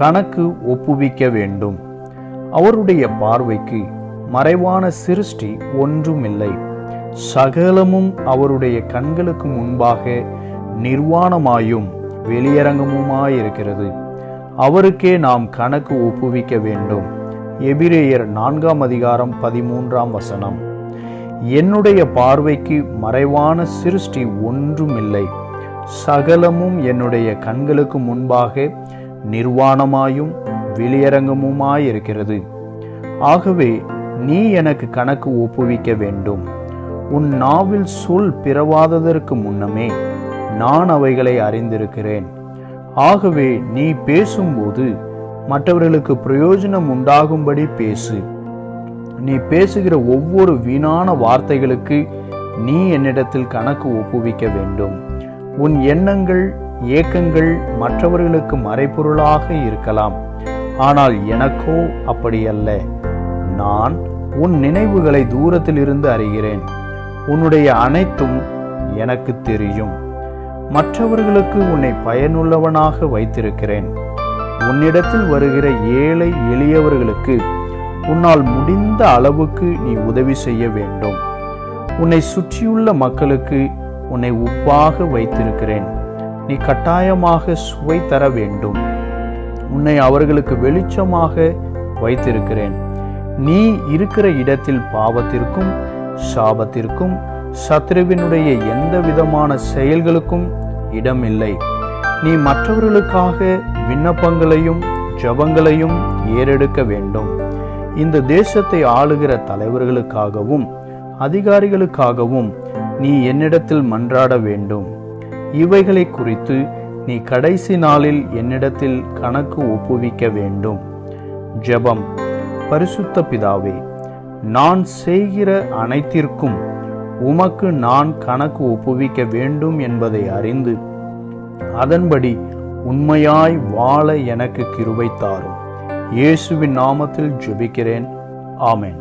கணக்கு ஒப்புவிக்க வேண்டும். அவருடைய பார்வைக்கு மறைவான சிருஷ்டி ஒன்றுமில்லை. சகலமும் அவருடைய கண்களுக்கு முன்பாக நிர்வாணமாயும் வெளியரங்கமுமாயிருக்கிறது. அவருக்கே நாம் கணக்கு ஒப்புவிக்க வேண்டும். எபிரேயர் 4:13. என்னுடைய பார்வைக்கு மறைவான சிருஷ்டி ஒன்றுமில்லை. சகலமும் என்னுடைய கண்களுக்கு முன்பாக நிர்வாணமாயும் வெளியரங்கமுமாயிருக்கிறது. ஆகவே நீ எனக்கு கணக்கு ஒப்புவிக்க வேண்டும். உன் நாவில் சொல் பிறவாததற்கு முன்னமே நான் அவைகளை அறிந்திருக்கிறேன். ஆகவே நீ பேசும்போது மற்றவர்களுக்கு பிரயோஜனம் உண்டாகும்படி பேசு. நீ பேசுகிற ஒவ்வொரு வீணான வார்த்தைகளுக்கு நீ என்னிடத்தில் கணக்கு ஒப்புவிக்க வேண்டும். உன் எண்ணங்கள் ஏக்கங்கள் மற்றவர்களுக்கு மறைபொருளாக இருக்கலாம், ஆனால் எனக்கோ அப்படியல்ல. நான் உன் நினைவுகளை தூரத்தில் இருந்து அறிகிறேன். உன்னுடைய அனைத்தும் எனக்கு தெரியும். மற்றவர்களுக்கு உன்னை பயனுள்ளவனாக வைத்திருக்கிறேன். உன்னிடத்தில் வருகிற ஏழை எளியவர்களுக்கு உன்னால் முடிந்த அளவுக்கு நீ உதவி செய்ய வேண்டும். உன்னை சுற்றியுள்ள மக்களுக்கு உன்னை உப்பாக வைத்திருக்கிறேன். நீ கட்டாயமாக சுவை தர வேண்டும். உன்னை அவர்களுக்கு வெளிச்சமாக வைத்திருக்கிறேன். நீ இருக்கிற இடத்தில் பாவத்திற்கும் சாபத்திற்கும் சத்ருவினுடைய எந்த விதமான செயல்களுக்கும் இடமில்லை. நீ மற்றவர்களுக்காக விண்ணப்பங்களையும் ஜெபங்களையும் ஏறெடுக்க வேண்டும். இந்த தேசத்தை ஆளுகிற தலைவர்களுக்காகவும் அதிகாரிகளுக்காகவும் நீ என்னிடத்தில் மன்றாட வேண்டும். இவைகளை குறித்து நீ கடைசி நாளில் என்னிடத்தில் கணக்கு ஒப்புவிக்க வேண்டும். ஜெபம். பரிசுத்த பிதாவே, நான் செய்கிற அனைத்திற்கும் உமக்கு நான் கணக்கு ஒப்புவிக்க வேண்டும் என்பதை அறிந்து அதன்படி உண்மையாய் வாழ எனக்கு கிருபை தாரும். இயேசுவின் நாமத்தில் ஜெபிக்கிறேன். ஆமென்.